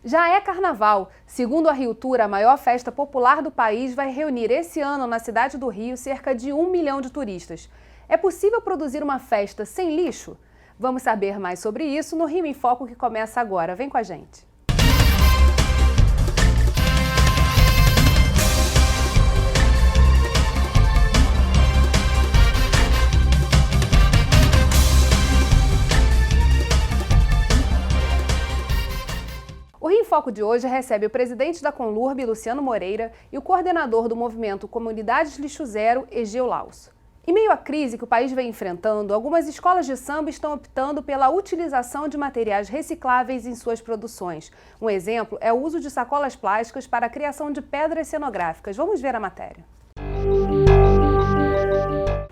Já é carnaval. Segundo a Rio Tour, a maior festa popular do país vai reunir esse ano na cidade do Rio cerca de 1 milhão de turistas. É possível produzir uma festa sem lixo? Vamos saber mais sobre isso no Rio em Foco, que começa agora. Vem com a gente. O Rio em Foco de hoje recebe o presidente da Conlurb, Luciano Moreira, e o coordenador do movimento Comunidades Lixo Zero, Egeu Lausso. Em meio à crise que o país vem enfrentando, algumas escolas de samba estão optando pela utilização de materiais recicláveis em suas produções. Um exemplo é o uso de sacolas plásticas para a criação de pedras cenográficas. Vamos ver a matéria.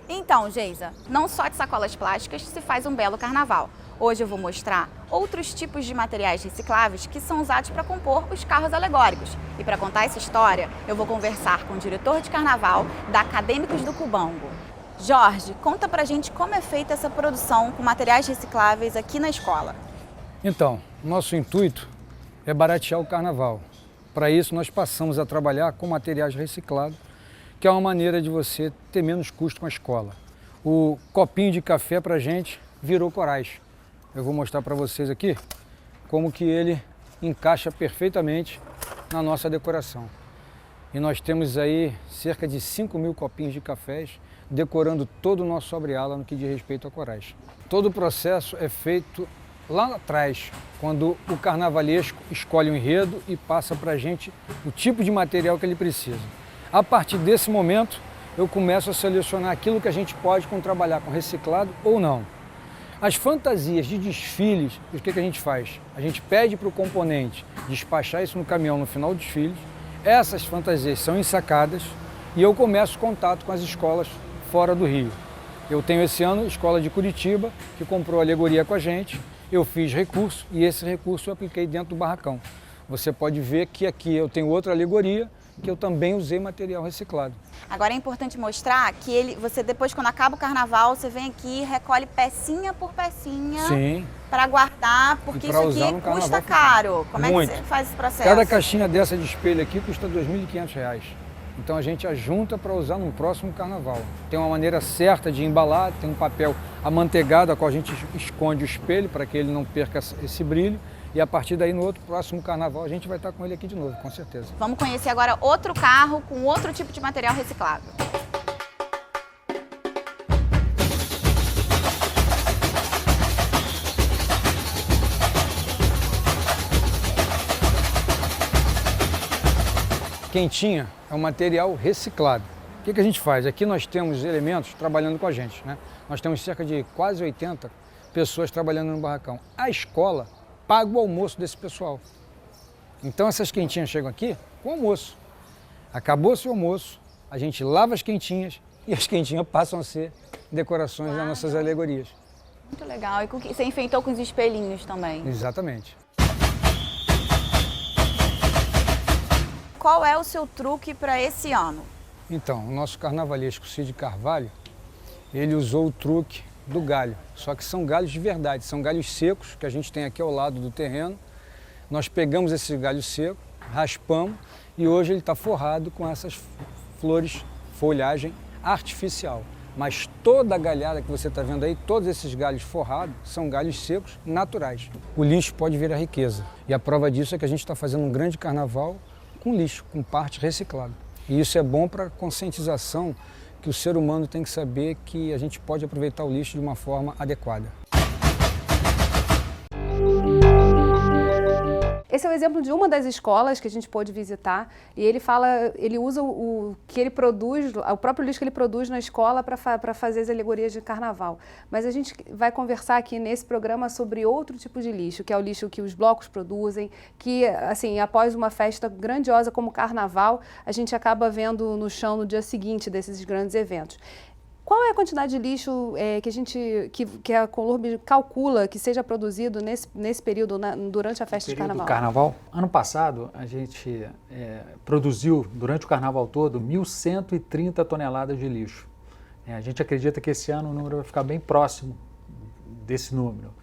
Então, Geisa, não só de sacolas plásticas se faz um belo carnaval. Hoje eu vou mostrar outros tipos de materiais recicláveis que são usados para compor os carros alegóricos. E para contar essa história, eu vou conversar com o diretor de carnaval da Acadêmicos do Cubango. Jorge, conta pra gente como é feita essa produção com materiais recicláveis aqui na escola. Então, nosso intuito é baratear o carnaval. Para isso, nós passamos a trabalhar com materiais reciclados, que é uma maneira de você ter menos custo com a escola. O copinho de café para a gente virou corais. Eu vou mostrar para vocês aqui como que ele encaixa perfeitamente na nossa decoração. E nós temos aí cerca de 5.000 copinhos de cafés decorando todo o nosso sobre-ala no que diz respeito a corais. Todo o processo é feito lá atrás, quando o carnavalesco escolhe um enredo e passa para a gente o tipo de material que ele precisa. A partir desse momento, eu começo a selecionar aquilo que a gente pode trabalhar com reciclado ou não. As fantasias de desfiles, o que a gente faz? A gente pede para o componente despachar isso no caminhão no final do desfile. Essas fantasias são ensacadas e eu começo contato com as escolas fora do Rio. Eu tenho esse ano a escola de Curitiba, que comprou a alegoria com a gente. Eu fiz recurso e esse recurso eu apliquei dentro do barracão. Você pode ver que aqui eu tenho outra alegoria, que eu também usei material reciclado. Agora é importante mostrar que você depois, quando acaba o carnaval, você vem aqui e recolhe pecinha por pecinha para guardar, porque isso aqui custa caro. Como é que você faz esse processo? Cada caixinha dessa de espelho aqui custa R$ 2.500. Então a gente ajunta para usar no próximo carnaval. Tem uma maneira certa de embalar, tem um papel amanteigado a qual a gente esconde o espelho para que ele não perca esse brilho. E a partir daí, no outro próximo carnaval, a gente vai estar com ele aqui de novo, com certeza. Vamos conhecer agora outro carro com outro tipo de material reciclável. Quentinha é um material reciclado. O que a gente faz? Aqui nós temos elementos trabalhando com a gente, né? Nós temos cerca de quase 80 pessoas trabalhando no barracão. A escola paga o almoço desse pessoal. Então essas quentinhas chegam aqui com almoço. Acabou-se o almoço, a gente lava as quentinhas e as quentinhas passam a ser decorações das nossas alegorias. Muito legal. E você enfeitou com os espelhinhos também. Exatamente. Qual é o seu truque para esse ano? Então, o nosso carnavalesco Cid Carvalho, ele usou o truque do galho, só que são galhos de verdade, são galhos secos que a gente tem aqui ao lado do terreno. Nós pegamos esse galho seco, raspamos e hoje ele está forrado com essas flores, folhagem artificial. Mas toda a galhada que você está vendo aí, todos esses galhos forrados, são galhos secos naturais. O lixo pode virar riqueza e a prova disso é que a gente está fazendo um grande carnaval com lixo, com parte reciclada. E isso é bom para a conscientização que o ser humano tem que saber que a gente pode aproveitar o lixo de uma forma adequada. Esse é o exemplo de uma das escolas que a gente pôde visitar e ele usa o que ele produz, o próprio lixo que ele produz na escola para fazer as alegorias de carnaval. Mas a gente vai conversar aqui nesse programa sobre outro tipo de lixo, que é o lixo que os blocos produzem, que assim, após uma festa grandiosa como o carnaval, a gente acaba vendo no chão no dia seguinte desses grandes eventos. Qual é a quantidade de lixo que a Conlurb calcula que seja produzido nesse período, durante a festa de carnaval? Ano passado, a gente produziu, durante o carnaval todo, 1.130 toneladas de lixo. A gente acredita que esse ano o número vai ficar bem próximo desse número,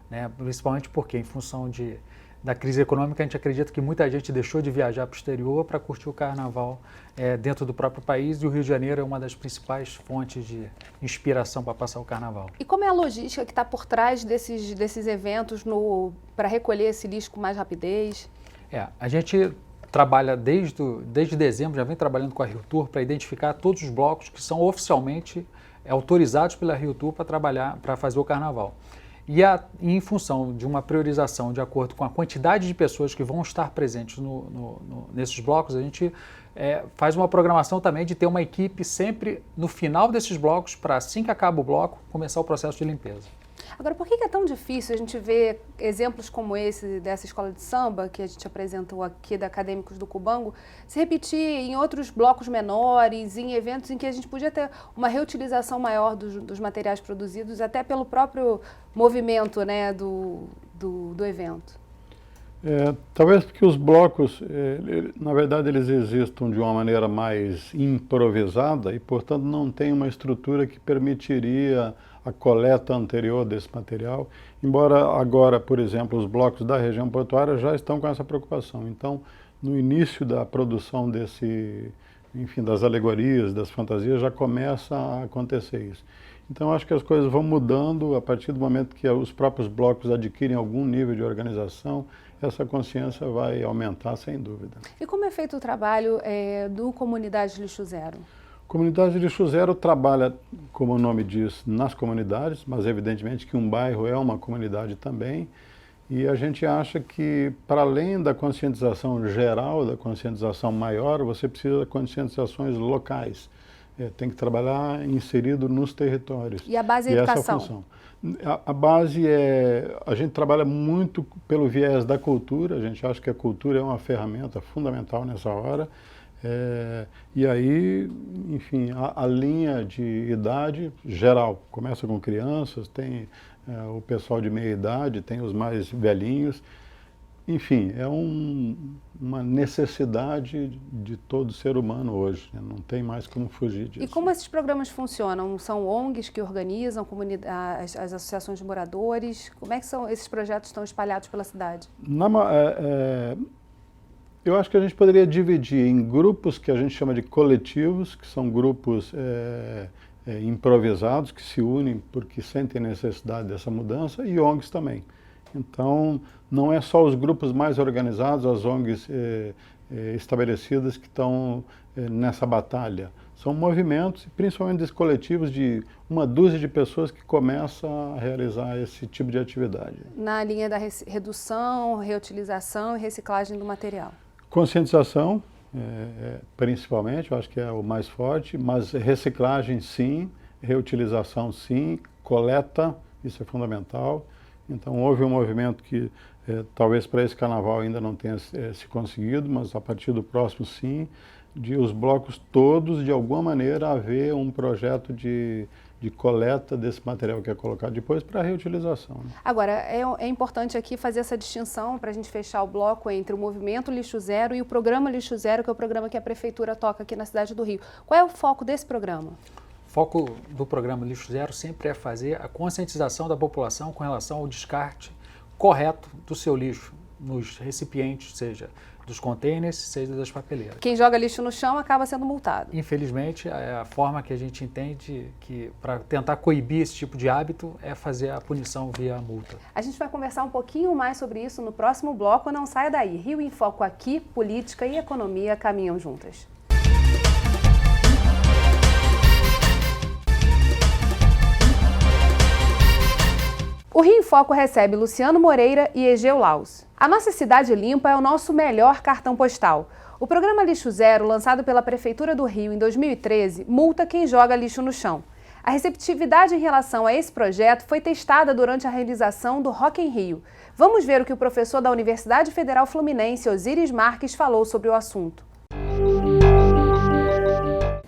né? Principalmente porque, em função da crise econômica, a gente acredita que muita gente deixou de viajar para o exterior para curtir o carnaval dentro do próprio país, e o Rio de Janeiro é uma das principais fontes de inspiração para passar o carnaval. E como é a logística que está por trás desses eventos para recolher esse lixo com mais rapidez? A gente trabalha desde dezembro, já vem trabalhando com a Rio Tour para identificar todos os blocos que são oficialmente autorizados pela Rio Tour para trabalhar, para fazer o carnaval. E em função de uma priorização de acordo com a quantidade de pessoas que vão estar presentes nesses blocos, a gente faz uma programação também de ter uma equipe sempre no final desses blocos, para assim que acaba o bloco, começar o processo de limpeza. Agora, por que é tão difícil a gente ver exemplos como esse dessa escola de samba, que a gente apresentou aqui da Acadêmicos do Cubango, se repetir em outros blocos menores, em eventos em que a gente podia ter uma reutilização maior dos materiais produzidos, até pelo próprio movimento, né, do evento? Talvez porque os blocos, na verdade, eles existam de uma maneira mais improvisada e, portanto, não tem uma estrutura que permitiria a coleta anterior desse material, embora agora, por exemplo, os blocos da região portuária já estão com essa preocupação. Então, no início da produção das alegorias, das fantasias, já começa a acontecer isso. Então, acho que as coisas vão mudando a partir do momento que os próprios blocos adquirem algum nível de organização, essa consciência vai aumentar, sem dúvida. E como é feito o trabalho do Comunidade Lixo Zero? Comunidade Lixo Zero trabalha, como o nome diz, nas comunidades, mas evidentemente que um bairro é uma comunidade também. E a gente acha que, para além da conscientização geral, da conscientização maior, você precisa de conscientizações locais. Tem que trabalhar inserido nos territórios. E a base é a educação? Essa é a função. A base a gente trabalha muito pelo viés da cultura, a gente acha que a cultura é uma ferramenta fundamental nessa hora. E aí, enfim, a linha de idade geral, começa com crianças, tem o pessoal de meia idade, tem os mais velhinhos. Enfim, é uma necessidade de todo ser humano hoje, né? Não tem mais como fugir disso. E como esses programas funcionam? São ONGs que organizam as associações de moradores? Como é que esses projetos estão espalhados pela cidade? Eu acho que a gente poderia dividir em grupos que a gente chama de coletivos, que são grupos improvisados, que se unem porque sentem necessidade dessa mudança, e ONGs também. Então, não é só os grupos mais organizados, as ONGs estabelecidas que estão nessa batalha. São movimentos, principalmente desses coletivos, de uma dúzia de pessoas que começam a realizar esse tipo de atividade. Na linha da redução, reutilização e reciclagem do material. Conscientização, principalmente, eu acho que é o mais forte, mas reciclagem sim, reutilização sim, coleta, isso é fundamental. Então houve um movimento que talvez para esse carnaval ainda não tenha se conseguido, mas a partir do próximo sim, de os blocos todos, de alguma maneira, haver um projeto de coleta desse material que é colocado depois para reutilização. Né? Agora, é importante aqui fazer essa distinção para a gente fechar o bloco entre o Movimento Lixo Zero e o Programa Lixo Zero, que é o programa que a Prefeitura toca aqui na cidade do Rio. Qual é o foco desse programa? O foco do programa Lixo Zero sempre é fazer a conscientização da população com relação ao descarte correto do seu lixo nos recipientes, seja dos containers, seja das papeleiras. Quem joga lixo no chão acaba sendo multado. Infelizmente, a forma que a gente entende que para tentar coibir esse tipo de hábito é fazer a punição via multa. A gente vai conversar um pouquinho mais sobre isso no próximo bloco. Não saia daí. Rio em Foco aqui, política e economia caminham juntas. O Rio em Foco recebe Luciano Moreira e Egeu Laus. A nossa cidade limpa é o nosso melhor cartão postal. O programa Lixo Zero, lançado pela Prefeitura do Rio em 2013, multa quem joga lixo no chão. A receptividade em relação a esse projeto foi testada durante a realização do Rock in Rio. Vamos ver o que o professor da Universidade Federal Fluminense, Osiris Marques, falou sobre o assunto.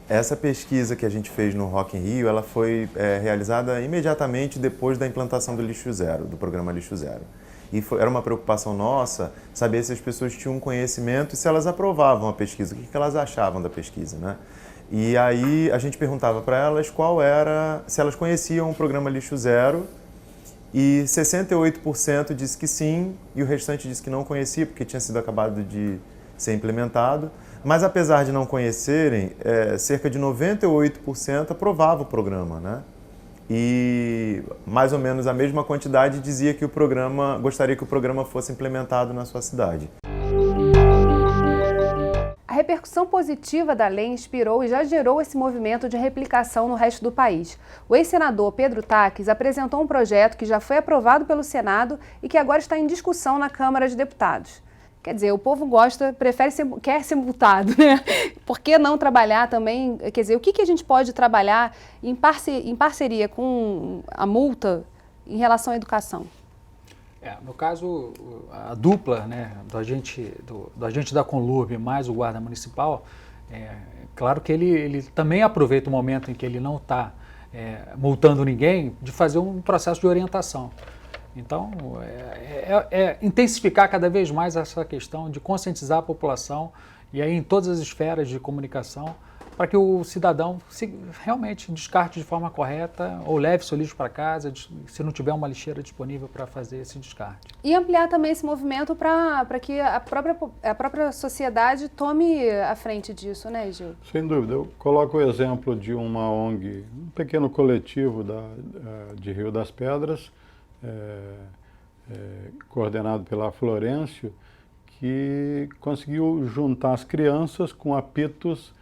Essa pesquisa que a gente fez no Rock in Rio, ela foi realizada imediatamente depois da implantação do Lixo Zero, do programa Lixo Zero. E era uma preocupação nossa saber se as pessoas tinham conhecimento e se elas aprovavam a pesquisa, o que elas achavam da pesquisa, né? E aí a gente perguntava para elas se elas conheciam o programa Lixo Zero e 68% disse que sim, e o restante disse que não conhecia, porque tinha sido acabado de ser implementado. Mas apesar de não conhecerem, cerca de 98% aprovava o programa, né? E mais ou menos a mesma quantidade dizia que gostaria que o programa fosse implementado na sua cidade. A repercussão positiva da lei inspirou e já gerou esse movimento de replicação no resto do país. O ex-senador Pedro Taques apresentou um projeto que já foi aprovado pelo Senado e que agora está em discussão na Câmara de Deputados. Quer dizer, o povo quer ser multado, né? Por que não trabalhar também? Quer dizer, o que a gente pode trabalhar em parceria com a multa em relação à educação? No caso, a dupla, né, do agente da Conlurb mais o guarda municipal, claro que ele também aproveita o momento em que ele não está multando ninguém de fazer um processo de orientação. Então, intensificar cada vez mais essa questão de conscientizar a população e aí em todas as esferas de comunicação para que o cidadão realmente descarte de forma correta ou leve seu lixo para casa, se não tiver uma lixeira disponível para fazer esse descarte. E ampliar também esse movimento para que a própria sociedade tome a frente disso, né, Gil? Sem dúvida. Eu coloco o exemplo de uma ONG, um pequeno coletivo de Rio das Pedras, coordenado pela Florêncio, que conseguiu juntar as crianças com apitos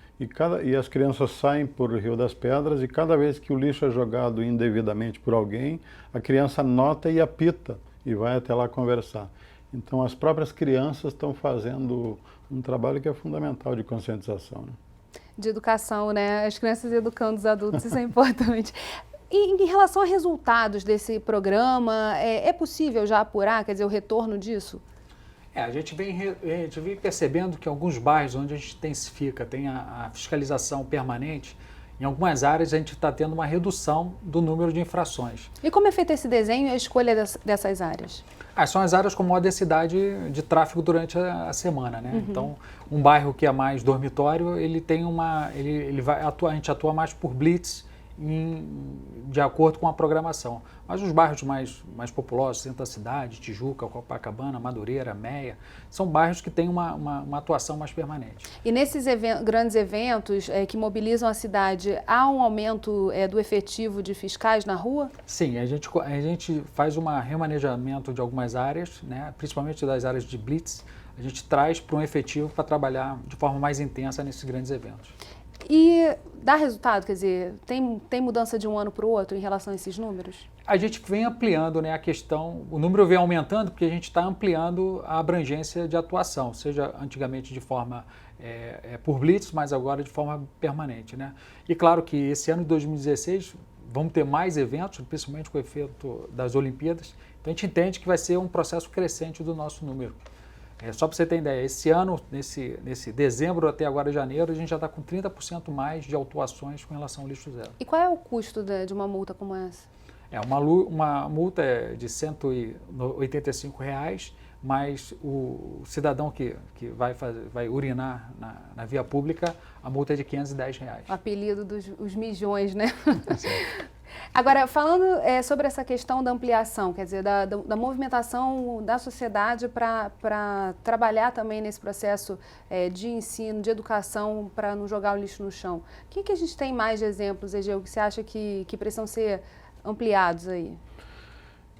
e as crianças saem por Rio das Pedras e cada vez que o lixo é jogado indevidamente por alguém, a criança nota e apita e vai até lá conversar. Então as próprias crianças estão fazendo um trabalho que é fundamental de conscientização, né? De educação, né? As crianças educando os adultos, isso é importante. E em relação a resultados desse programa, é possível já apurar, quer dizer, o retorno disso? A gente vem percebendo que alguns bairros onde a gente intensifica, tem a fiscalização permanente, em algumas áreas a gente está tendo uma redução do número de infrações. E como é feito esse desenho e a escolha dessas áreas? São as áreas com maior densidade de tráfego durante a semana, né? Uhum. Então, um bairro que é mais dormitório, ele tem a gente atua mais por blitz, de acordo com a programação. Mas os bairros mais populosos, centro da cidade, Tijuca, Copacabana, Madureira, Meia, são bairros que têm uma atuação mais permanente. E nesses grandes eventos que mobilizam a cidade, há um aumento do efetivo de fiscais na rua? Sim, a gente faz um remanejamento de algumas áreas, né, principalmente das áreas de blitz, a gente traz para um efetivo para trabalhar de forma mais intensa nesses grandes eventos. E dá resultado? Quer dizer, tem mudança de um ano para o outro em relação a esses números? A gente vem ampliando, né, a questão, o número vem aumentando porque a gente está ampliando a abrangência de atuação, seja antigamente de forma por blitz, mas agora de forma permanente, né? E claro que esse ano de 2016 vamos ter mais eventos, principalmente com o efeito das Olimpíadas, então a gente entende que vai ser um processo crescente do nosso número. Só para você ter ideia, esse ano, nesse dezembro até agora janeiro, a gente já está com 30% mais de autuações com relação ao lixo zero. E qual é o custo de uma multa como essa? Uma multa é de R$ 185, mas o cidadão que vai urinar na via pública, a multa é de R$ 510. O apelido dos mijões, né? Agora, falando sobre essa questão da ampliação, quer dizer, da movimentação da sociedade para trabalhar também nesse processo de ensino, de educação, para não jogar o lixo no chão. O que a gente tem mais de exemplos, Egeu, que você acha que precisam ser ampliados aí?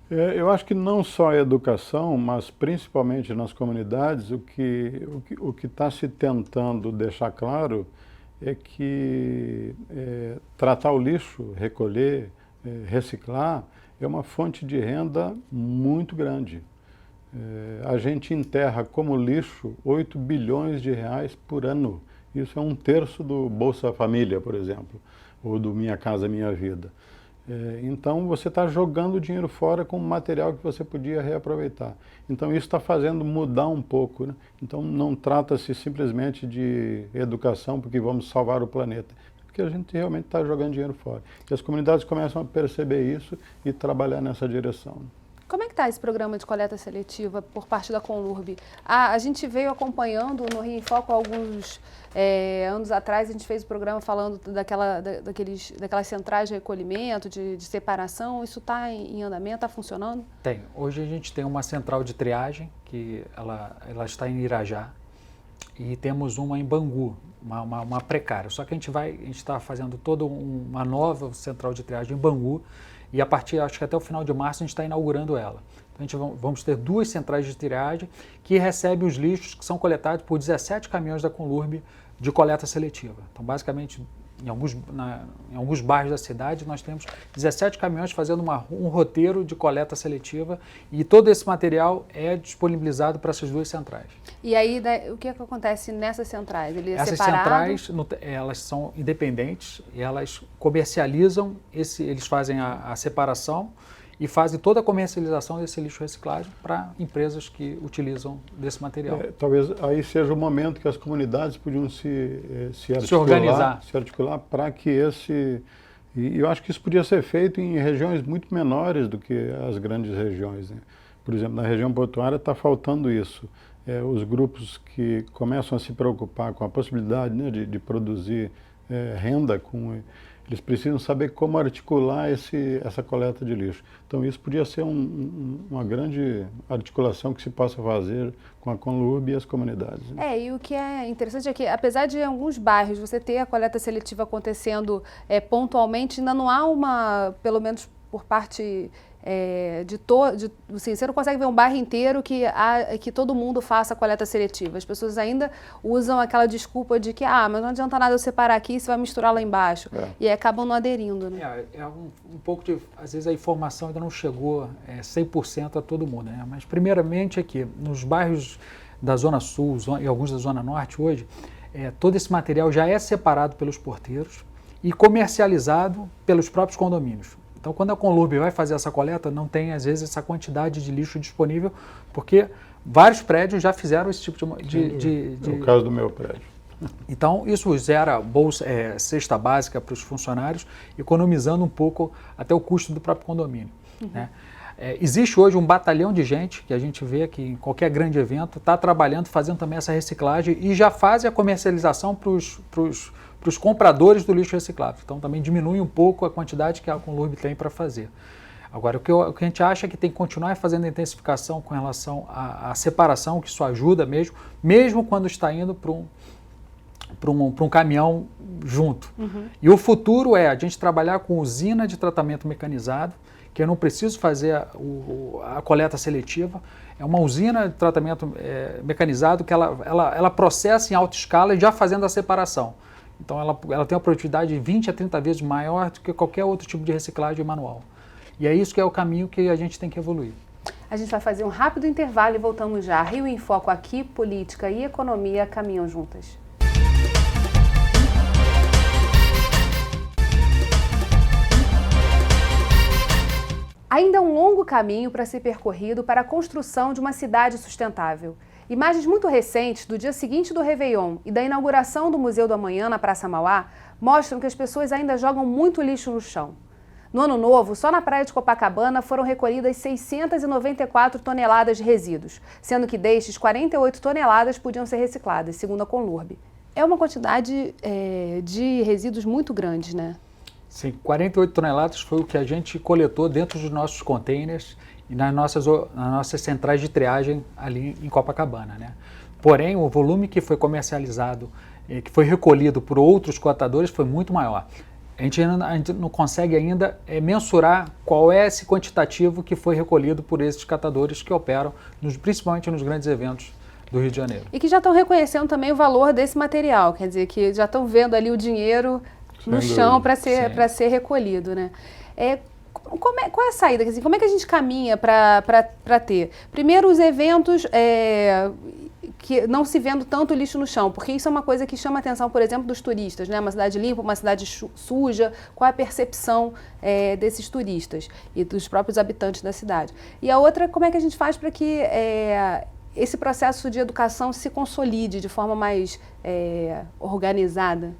Eu acho que não só a educação, mas principalmente nas comunidades, o que está se tentando deixar claro é que tratar o lixo, recolher, reciclar, é uma fonte de renda muito grande. A gente enterra como lixo 8 bilhões de reais por ano. Isso é 1/3 do Bolsa Família, por exemplo, ou do Minha Casa Minha Vida. Então você está jogando dinheiro fora com material que você podia reaproveitar. Então isso está fazendo mudar um pouco, né? Então não trata-se simplesmente de educação porque vamos salvar o planeta, porque a gente realmente está jogando dinheiro fora. E as comunidades começam a perceber isso e trabalhar nessa direção. Como é que está esse programa de coleta seletiva por parte da Conlurb? A gente veio acompanhando no Rio em Foco alguns anos atrás, a gente fez o programa falando daquelas centrais de recolhimento, de separação. Isso está em andamento, está funcionando? Tem. Hoje a gente tem uma central de triagem, que ela está em Irajá, e temos uma em Bangu, uma precária. Só que a gente está fazendo toda uma nova central de triagem em Bangu, e a partir, acho que até o final de março, a gente está inaugurando ela. Então, vamos ter 2 centrais de triagem que recebem os lixos que são coletados por 17 caminhões da Conlurb de coleta seletiva. Então, basicamente, em alguns bairros da cidade, nós temos 17 caminhões fazendo um roteiro de coleta seletiva, e todo esse material é disponibilizado para essas 2 centrais. E aí, o que acontece nessas centrais? Essas centrais, elas são independentes, e elas comercializam, eles fazem a separação e fazem toda a comercialização desse lixo reciclável para empresas que utilizam desse material. Talvez aí seja o momento que as comunidades podiam se articular para que E eu acho que isso podia ser feito em regiões muito menores do que as grandes regiões, né? Por exemplo, na região portuária está faltando isso. Os grupos que começam a se preocupar com a possibilidade, né, de produzir renda, eles precisam saber como articular essa coleta de lixo. Então isso podia ser uma grande articulação que se possa fazer com a Conlurb e as comunidades, né? E o que é interessante é que, apesar de em alguns bairros você ter a coleta seletiva acontecendo pontualmente, ainda não há pelo menos por parte assim, você não consegue ver um bairro inteiro que todo mundo faça a coleta seletiva. As pessoas ainda usam aquela desculpa de que, mas não adianta nada eu separar aqui, você vai misturar lá embaixo. E aí acabam não aderindo, né? Um pouco de, às vezes a informação ainda não chegou 100% a todo mundo, né? Mas primeiramente aqui, nos bairros da Zona Sul e alguns da Zona Norte hoje, todo esse material já é separado pelos porteiros e comercializado pelos próprios condomínios. Então, quando a Conlurb vai fazer essa coleta, não tem, às vezes, essa quantidade de lixo disponível, porque vários prédios já fizeram esse tipo de... É o caso do meu prédio. Então, isso gera cesta básica para os funcionários, economizando um pouco até o custo do próprio condomínio, né? Existe hoje um batalhão de gente, que a gente vê que em qualquer grande evento, está trabalhando, fazendo também essa reciclagem e já faz a comercialização para os compradores do lixo reciclável. Então também diminui um pouco a quantidade que a Conlurb tem para fazer. Agora, o que a gente acha é que tem que continuar fazendo a intensificação com relação à separação, que isso ajuda mesmo quando está indo para um caminhão junto. E o futuro é a gente trabalhar com usina de tratamento mecanizado, que eu não preciso fazer a coleta seletiva. É uma usina de tratamento mecanizado que ela processa em alta escala já fazendo a separação. Então ela tem uma produtividade de 20 a 30 vezes maior do que qualquer outro tipo de reciclagem manual. E é isso que é o caminho que a gente tem que evoluir. A gente vai fazer um rápido intervalo e voltamos já. Rio em Foco aqui, política e economia caminham juntas. Ainda um longo caminho para ser percorrido para a construção de uma cidade sustentável. Imagens muito recentes do dia seguinte do Réveillon e da inauguração do Museu do Amanhã na Praça Mauá mostram que as pessoas ainda jogam muito lixo no chão. No Ano Novo, só na praia de Copacabana foram recolhidas 694 toneladas de resíduos, sendo que destes, 48 toneladas podiam ser recicladas, segundo a Conlurb. É uma quantidade de resíduos muito grande, né? Sim, 48 toneladas foi o que a gente coletou dentro dos nossos containers e nas nossas centrais de triagem ali em Copacabana, né? Porém, o volume que foi comercializado, que foi recolhido por outros coletadores foi muito maior. A gente não consegue ainda mensurar qual é esse quantitativo que foi recolhido por esses catadores que operam, principalmente nos grandes eventos do Rio de Janeiro. E que já estão reconhecendo também o valor desse material, quer dizer, que já estão vendo ali o dinheiro no chão para ser recolhido, né? Qual é a saída? Quer dizer, como é que a gente caminha para ter? Primeiro, os eventos que não se vendo tanto lixo no chão, porque isso é uma coisa que chama a atenção, por exemplo, dos turistas, né? Uma cidade limpa, uma cidade suja, qual é a percepção desses turistas e dos próprios habitantes da cidade? E a outra, como é que a gente faz para que esse processo de educação se consolide de forma mais organizada?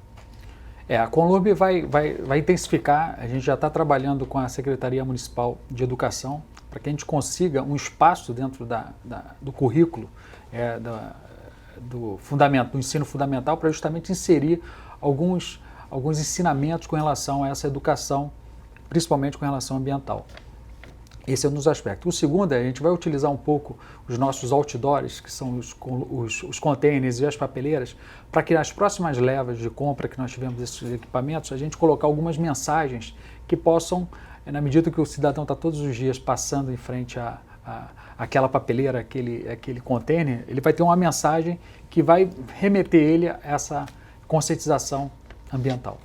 A Conlurb vai intensificar, a gente já está trabalhando com a Secretaria Municipal de Educação para que a gente consiga um espaço dentro do currículo do ensino fundamental para justamente inserir alguns ensinamentos com relação a essa educação, principalmente com relação ambiental. Esse é um dos aspectos. O segundo é a gente vai utilizar um pouco os nossos outdoors, que são os containers e as papeleiras, para que nas próximas levas de compra que nós tivemos desses equipamentos, a gente colocar algumas mensagens que possam, na medida que o cidadão está todos os dias passando em frente àquela papeleira, aquele container, ele vai ter uma mensagem que vai remeter ele a essa conscientização ambiental.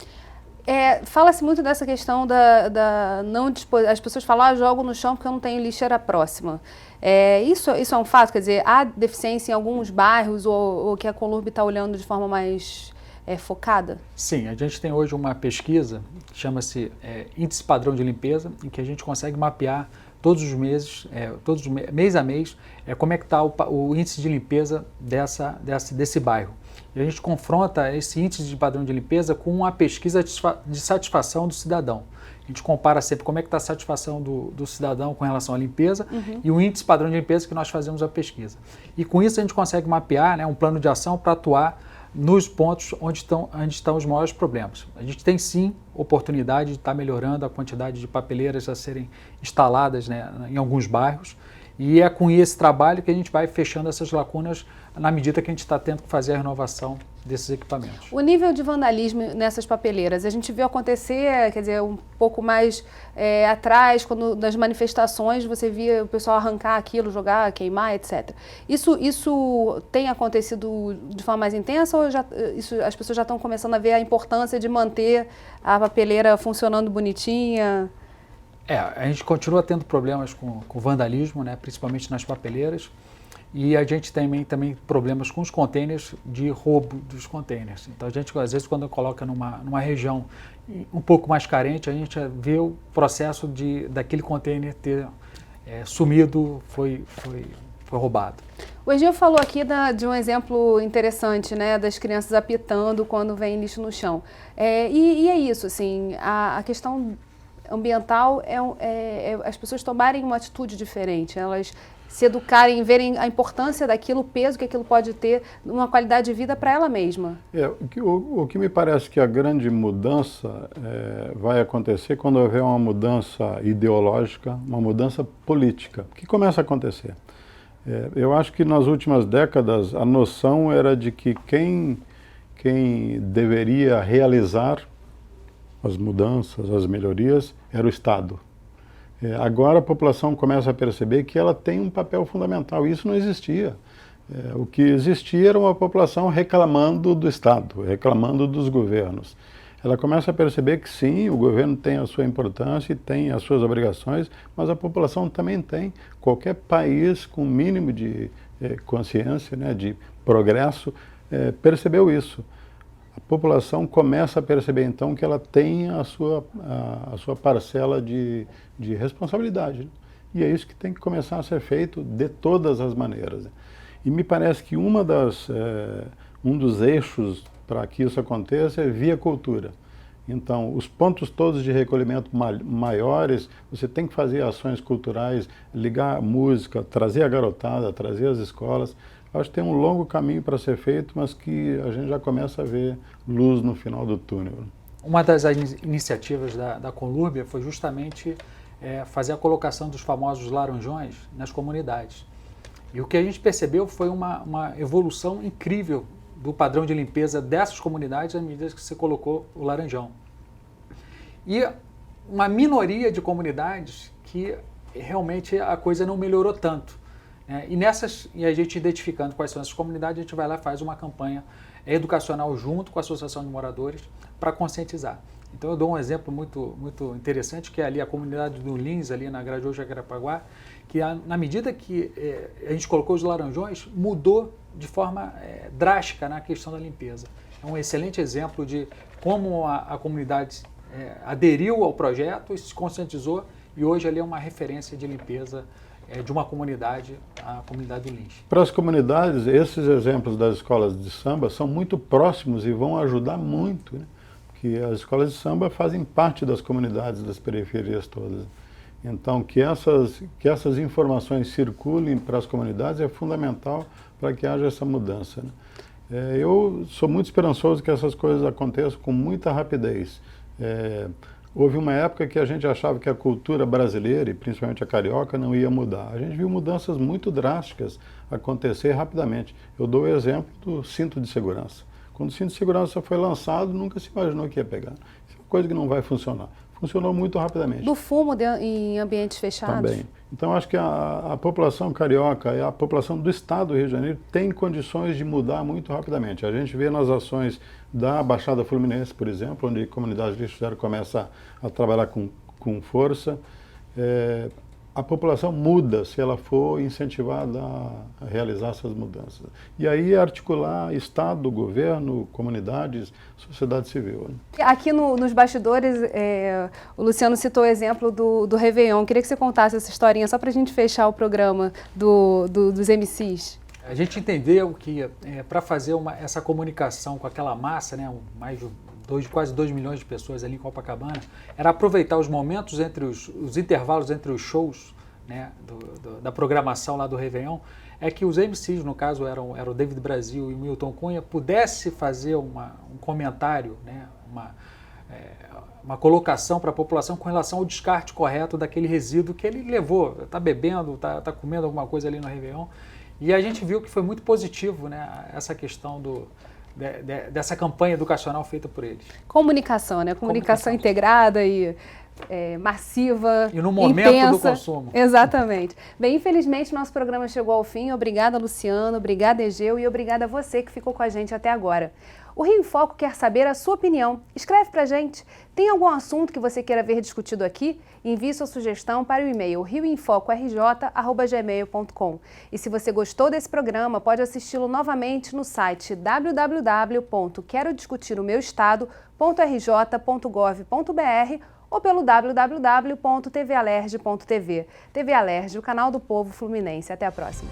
Fala-se muito dessa questão as pessoas falam, jogo no chão porque eu não tenho lixeira próxima. Isso é um fato? Quer dizer, há deficiência em alguns bairros ou que a Conlurb está olhando de forma mais focada? Sim, a gente tem hoje uma pesquisa que chama-se Índice Padrão de Limpeza, em que a gente consegue mapear todos os meses, mês a mês, como é que está o índice de limpeza desse bairro. E a gente confronta esse índice de padrão de limpeza com uma pesquisa de satisfação do cidadão. A gente compara sempre como é que está a satisfação do cidadão com relação à limpeza e o índice padrão de limpeza que nós fazemos a pesquisa. E com isso a gente consegue mapear, né, um plano de ação para atuar nos pontos onde estão os maiores problemas. A gente tem sim oportunidade de estar melhorando a quantidade de papeleiras a serem instaladas, né, em alguns bairros, e é com esse trabalho que a gente vai fechando essas lacunas na medida que a gente está tendo que fazer a renovação desses equipamentos. O nível de vandalismo nessas papeleiras, a gente viu acontecer, quer dizer, um pouco mais atrás, quando nas manifestações você via o pessoal arrancar aquilo, jogar, queimar, etc. Isso tem acontecido de forma mais intensa ou as pessoas já estão começando a ver a importância de manter a papeleira funcionando bonitinha? A gente continua tendo problemas com vandalismo, né, principalmente nas papeleiras, e a gente tem também problemas com os containers, de roubo dos containers. Então a gente, às vezes, quando coloca numa região um pouco mais carente, a gente vê o processo daquele container ter sumido, foi roubado. O Egil falou aqui de um exemplo interessante, né, das crianças apitando quando vem lixo no chão. E é isso, assim, a questão ambiental as pessoas tomarem uma atitude diferente, elas se educarem, verem a importância daquilo, o peso que aquilo pode ter numa qualidade de vida para ela mesma. O que me parece que a grande mudança vai acontecer quando houver uma mudança ideológica, uma mudança política, que começa a acontecer. Eu acho que nas últimas décadas a noção era de que quem deveria realizar as mudanças, as melhorias, era o Estado. Agora a população começa a perceber que ela tem um papel fundamental. Isso não existia. O que existia era uma população reclamando do Estado, reclamando dos governos. Ela começa a perceber que sim, o governo tem a sua importância e tem as suas obrigações, mas a população também tem. Qualquer país com mínimo de consciência, né, de progresso, percebeu isso. A população começa a perceber, então, que ela tem a sua parcela de responsabilidade. E é isso que tem que começar a ser feito de todas as maneiras. E me parece que um dos eixos para que isso aconteça é via cultura. Então, os pontos todos de recolhimento maiores, você tem que fazer ações culturais, ligar a música, trazer a garotada, trazer as escolas. Acho que tem um longo caminho para ser feito, mas que a gente já começa a ver luz no final do túnel. Uma das iniciativas da Conlurb foi justamente fazer a colocação dos famosos laranjões nas comunidades. E o que a gente percebeu foi uma evolução incrível do padrão de limpeza dessas comunidades à medida que você colocou o laranjão. E uma minoria de comunidades que realmente a coisa não melhorou tanto. E a gente identificando quais são essas comunidades, a gente vai lá e faz uma campanha educacional junto com a Associação de Moradores para conscientizar. Então eu dou um exemplo muito, muito interessante, que é ali a comunidade do Lins, ali na Grajaú Jacarepaguá, que na medida que a gente colocou os laranjões, mudou de forma drástica na questão da limpeza. É um excelente exemplo de como a comunidade aderiu ao projeto e se conscientizou, e hoje ali é uma referência de limpeza de uma comunidade, a comunidade do Lins. Para as comunidades, esses exemplos das escolas de samba são muito próximos e vão ajudar muito, né? Porque as escolas de samba fazem parte das comunidades das periferias todas. Então, que essas informações circulem para as comunidades é fundamental para que haja essa mudança, né? Eu sou muito esperançoso que essas coisas aconteçam com muita rapidez. Houve uma época que a gente achava que a cultura brasileira, e principalmente a carioca, não ia mudar. A gente viu mudanças muito drásticas acontecer rapidamente. Eu dou o exemplo do cinto de segurança. Quando o cinto de segurança foi lançado, nunca se imaginou que ia pegar. Isso é uma coisa que não vai funcionar. Funcionou muito rapidamente. Do fumo em ambientes fechados? Também. Então, acho que a população carioca e a população do estado do Rio de Janeiro tem condições de mudar muito rapidamente. A gente vê nas ações da Baixada Fluminense, por exemplo, onde a comunidade de lixo zero começa a trabalhar com força. A população muda se ela for incentivada a realizar essas mudanças. E aí articular Estado, governo, comunidades, sociedade civil, né? Aqui nos bastidores, o Luciano citou o exemplo do Réveillon. Queria que você contasse essa historinha, só para a gente fechar o programa dos MCs. A gente entendeu que para fazer essa comunicação com aquela massa, né, mais de quase 2 milhões de pessoas ali em Copacabana, era aproveitar os momentos entre os intervalos entre os shows, né, da programação lá do Réveillon, é que os MCs, no caso eram o David Brasil e o Milton Cunha, pudesse fazer um comentário, né, uma colocação para a população com relação ao descarte correto daquele resíduo que ele levou, está bebendo, está comendo alguma coisa ali no Réveillon. E a gente viu que foi muito positivo, né, essa questão dessa campanha educacional feita por eles. Comunicação, né? Comunicação integrada e massiva, e no momento intensa. Do consumo. Exatamente. Bem, infelizmente nosso programa chegou ao fim. Obrigada, Luciano, obrigada, Egeu, e obrigada a você que ficou com a gente até agora. O Rio em Foco quer saber a sua opinião. Escreve pra gente. Tem algum assunto que você queira ver discutido aqui? Envie sua sugestão para o e-mail rioemfocorj@gmail.com. E se você gostou desse programa, pode assisti-lo novamente no site www.querodiscutiromeuestado.rj.gov.br ou pelo www.tvalerj.tv. TV Alerj, o canal do povo fluminense. Até a próxima.